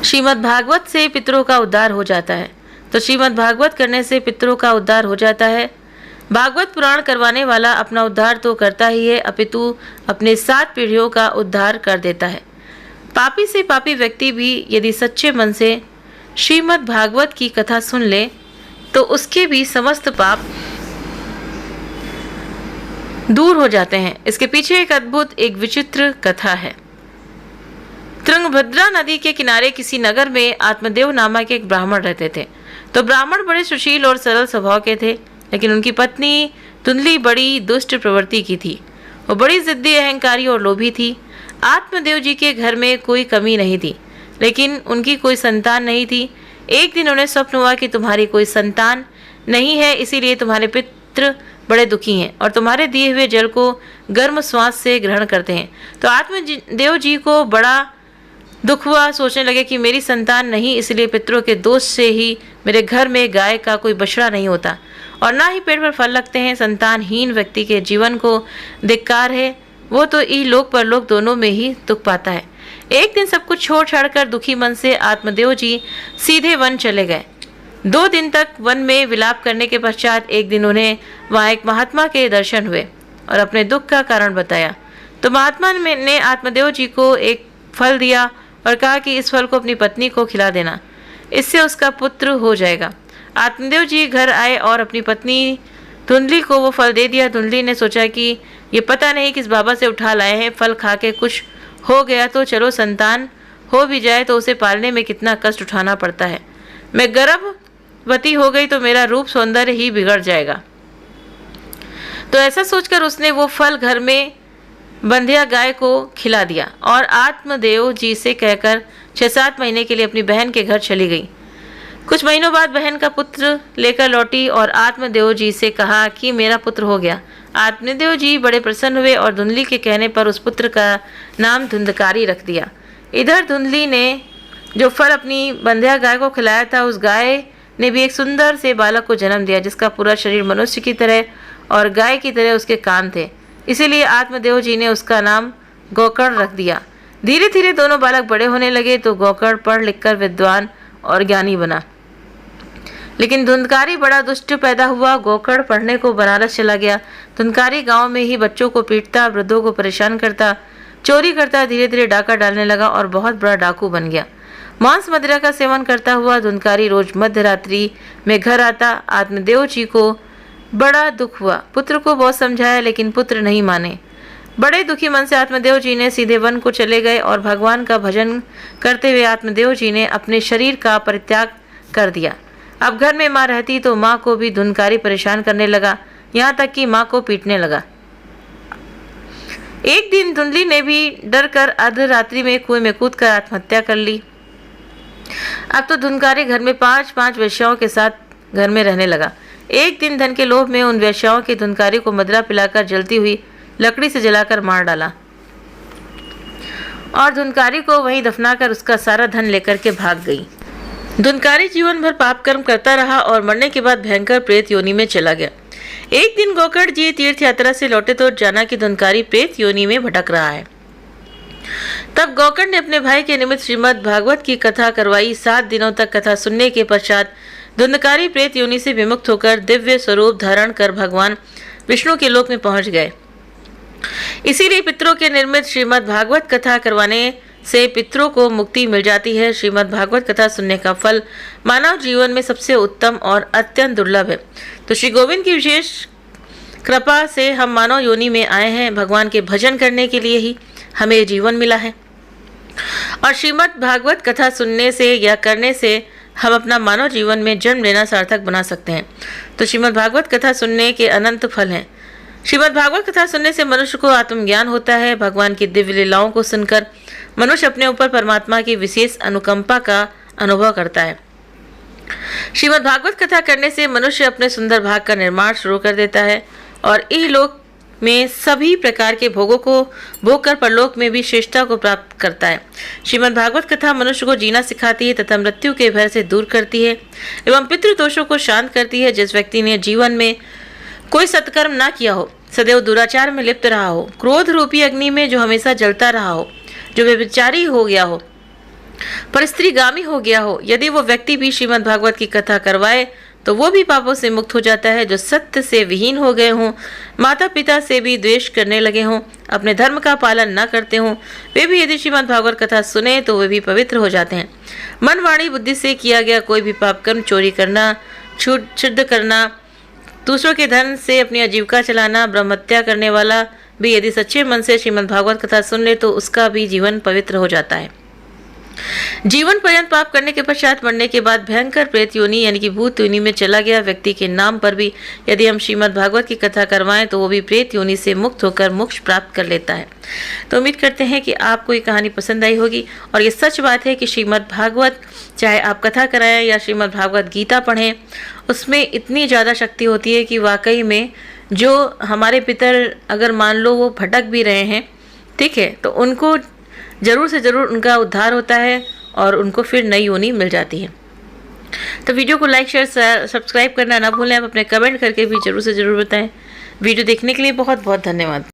श्रीमद् भागवत से पितरों का उद्धार हो जाता है। तो श्रीमद् भागवत करने से पितरों का उद्धार हो जाता है। भागवत पुराण करवाने वाला अपना उद्धार तो करता ही है, अपितु अपने 7 पीढ़ियों का उद्धार कर देता है। पापी से पापी व्यक्ति भी यदि सच्चे मन से श्रीमद् भागवत की कथा सुन ले तो उसके भी समस्त पाप दूर हो जाते हैं। इसके पीछे एक अद्भुत, एक विचित्र कथा है। तुंगभद्रा नदी के किनारे किसी नगर में आत्मदेव नामक एक ब्राह्मण रहते थे। तो ब्राह्मण बड़े सुशील और सरल स्वभाव के थे, लेकिन उनकी पत्नी धुंधली बड़ी दुष्ट प्रवृत्ति की थी। वो बड़ी जिद्दी, अहंकारी और लोभी थी। आत्मदेव जी के घर में कोई कमी नहीं थी, लेकिन उनकी कोई संतान नहीं थी। एक दिन उन्हें स्वप्न हुआ कि तुम्हारी कोई संतान नहीं है, इसीलिए तुम्हारे पितृ बड़े दुखी हैं और तुम्हारे दिए हुए जल को गर्म श्वास से ग्रहण करते हैं। तो आत्मदेव जी को बड़ा दुख हुआ। सोचने लगे कि मेरी संतान नहीं, इसलिए पितरों के दोष से ही मेरे घर में गाय का कोई बछड़ा नहीं होता और ना ही पेड़ पर फल लगते हैं। संतानहीन व्यक्ति के जीवन को धिक्कार है, वो तो इहलोक परलोक दोनों में ही दुख पाता है। एक दिन सब कुछ छोड़ छाड़ कर दुखी मन से आत्मदेव जी सीधे वन चले गए। 2 दिन तक वन में विलाप करने के पश्चात एक दिन उन्हें वहाँ एक महात्मा के दर्शन हुए और अपने दुख का कारण बताया। तो महात्मा ने आत्मदेव जी को एक फल दिया और कहा कि इस फल को अपनी पत्नी को खिला देना, इससे उसका पुत्र हो जाएगा। आत्मदेव जी घर आए और अपनी पत्नी धुंधली को वो फल दे दिया। धुंधली ने सोचा कि ये पता नहीं किस बाबा से उठा लाए हैं, फल खा के कुछ हो गया तो चलो, संतान हो भी जाए तो उसे पालने में कितना कष्ट उठाना पड़ता है। मैं गर्भवती हो गई तो मेरा रूप सौंदर्य ही बिगड़ जाएगा। तो ऐसा सोचकर उसने वो फल घर में बंधिया गाय को खिला दिया और आत्मदेव जी से कहकर 6-7 महीने के लिए अपनी बहन के घर चली गई। कुछ महीनों बाद बहन का पुत्र लेकर लौटी और आत्मदेव जी से कहा कि मेरा पुत्र हो गया। आत्मदेव जी बड़े प्रसन्न हुए और धुंधली के कहने पर उस पुत्र का नाम धुंधकारी रख दिया। इधर धुंधली ने जो फल अपनी बंधिया गाय को खिलाया था, उस गाय ने भी एक सुंदर से बालक को जन्म दिया, जिसका पूरा शरीर मनुष्य की तरह और गाय की तरह उसके कान थे। इसीलिए आत्मदेव जी ने उसका नाम गोकर्ण रख दिया। धीरे धीरे दोनों बालक बड़े होने लगे तो गोकर्ण पढ़ लिखकर विद्वान और ज्ञानी बना, लेकिन धुंधकारी बड़ा दुष्ट पैदा हुआ। गोकर्ण पढ़ने को बनारस चला गया। धुंधकारी गांव में ही बच्चों को पीटता, वृद्धों को परेशान करता, चोरी करता, धीरे धीरे डाका डालने लगा और बहुत बड़ा डाकू बन गया। मांस मदिरा का सेवन करता हुआ धुंधकारी रोज मध्य रात्रि में घर आता। आत्मदेव जी को बड़ा दुख हुआ। पुत्र को बहुत समझाया, लेकिन पुत्र नहीं माने। बड़े दुखी मन से आत्मदेव जी ने सीधे वन को चले गए और भगवान का भजन करते हुए आत्मदेव जी ने अपने शरीर का परित्याग कर दिया। अब घर में माँ रहती तो माँ को भी धुंधकारी परेशान करने लगा, यहाँ तक कि माँ को पीटने लगा। एक दिन धुंधली ने भी डर कर अर्धरात्रि में कुएं में कूदकर आत्महत्या कर ली। अब तो धुंधकारी घर में 5-5 वेश्याओं के साथ घर में रहने लगा। एक दिन धन के लोभ में उन वेश्याओं के धुंधकारी को मदिरा पिलाकर जलती हुई लकड़ी से जलाकर मार डाला और धुंधकारी को वहीं दफनाकर उसका सारा धन लेकर के भाग गई। धुंधकारी जीवन भर पाप कर्म करता रहा और मरने के बाद भयंकर प्रेत योनि में चला गया। एक दिन गोकर्ण जी तीर्थ यात्रा से लौटे तो जाना कि धुंधकारी प्रेत योनि में भटक रहा है। तब गोकर्ण ने अपने भाई के निमित्त श्रीमद् भागवत की कथा करवाई। 7 दिनों तक कथा सुनने के पश्चात धुंधकारी प्रेत योनि से विमुक्त होकर दिव्य स्वरूप धारण कर भगवान विष्णु के लोक में पहुंच गए। इसीलिए पितरों के निर्मित श्रीमद् भागवत कथा करवाने से पितरों को मुक्ति मिल जाती है। श्रीमद् भागवत कथा सुनने का फल मानव जीवन में सबसे उत्तम और अत्यंत दुर्लभ है। तो श्री गोविंद की विशेष कृपा से हम मानव योनि में आए हैं। भगवान के भजन करने के लिए ही हमें जीवन मिला है और श्रीमद् भागवत कथा सुनने से या करने से हम अपना मानव जीवन में जन्म लेना सार्थक बना सकते हैं। तो श्रीमद् भागवत कथा सुनने के अनंत फल हैं। श्रीमद् भागवत कथा सुनने से मनुष्य को आत्मज्ञान होता है। भगवान की दिव्य लीलाओं को सुनकर मनुष्य अपने ऊपर परमात्मा की विशेष अनुकंपा का अनुभव करता है। श्रीमद् भागवत कथा करने से मनुष्य अपने सुंदर भाग का निर्माण शुरू कर देता है और इहलोक में सभी प्रकार के भोगों को भोग कर परलोक में भी श्रेष्ठता को प्राप्त करता है। श्रीमद् भागवत कथा मनुष्य को जीना सिखाती है तथा मृत्यु के भय से दूर करती है एवं पितृदोषों को शांत करती है। जिस व्यक्ति ने जीवन में कोई सत्कर्म ना किया हो, सदैव दुराचार में लिप्त रहा हो, क्रोध रूपी अग्नि में जो हमेशा जलता रहा हो, जो व्यभिचारी हो गया हो, पर स्त्रीगामी हो गया हो, यदि वो व्यक्ति भी श्रीमद् भागवत की कथा करवाए तो वो भी पापों से मुक्त हो जाता है। जो सत्य से विहीन हो गए हों, माता पिता से भी द्वेष करने लगे हों, अपने धर्म का पालन न करते हों, वे भी यदि श्रीमद् भागवत कथा सुने तो वे भी पवित्र हो जाते हैं। मन वाणी बुद्धि से किया गया कोई भी पाप कर्म, चोरी करना, छूट शुद्ध करना, दूसरों के धन से अपनी आजीविका चलाना, ब्रह्महत्या करने वाला भी यदि सच्चे मन से श्रीमद् भागवत कथा सुन ले तो उसका भी जीवन पवित्र हो जाता है। जीवन पर्यंत पाप करने के पश्चात मरने के बाद भयंकर प्रेत योनि यानी कि भूत योनि में चला गया व्यक्ति के नाम पर भी यदि हम श्रीमद् भागवत की कथा करवाएं तो वो भी प्रेत योनि से मुक्त होकर मोक्ष प्राप्त कर लेता है। तो उम्मीद करते हैं कि आपको ये कहानी पसंद आई होगी। और ये सच बात है कि श्रीमद् भागवत, चाहे आप कथा कराएं या श्रीमद् भागवत गीता पढ़ें, उसमें इतनी ज़्यादा शक्ति होती है कि वाकई में जो हमारे पितर अगर मान लो वो भटक भी रहे हैं, ठीक है, तो उनको ज़रूर से ज़रूर उनका उद्धार होता है और उनको फिर नई योनि मिल जाती है। तो वीडियो को लाइक, शेयर, सब्सक्राइब करना ना भूलें। आप अपने कमेंट करके भी ज़रूर से ज़रूर बताएं। वीडियो देखने के लिए बहुत बहुत धन्यवाद।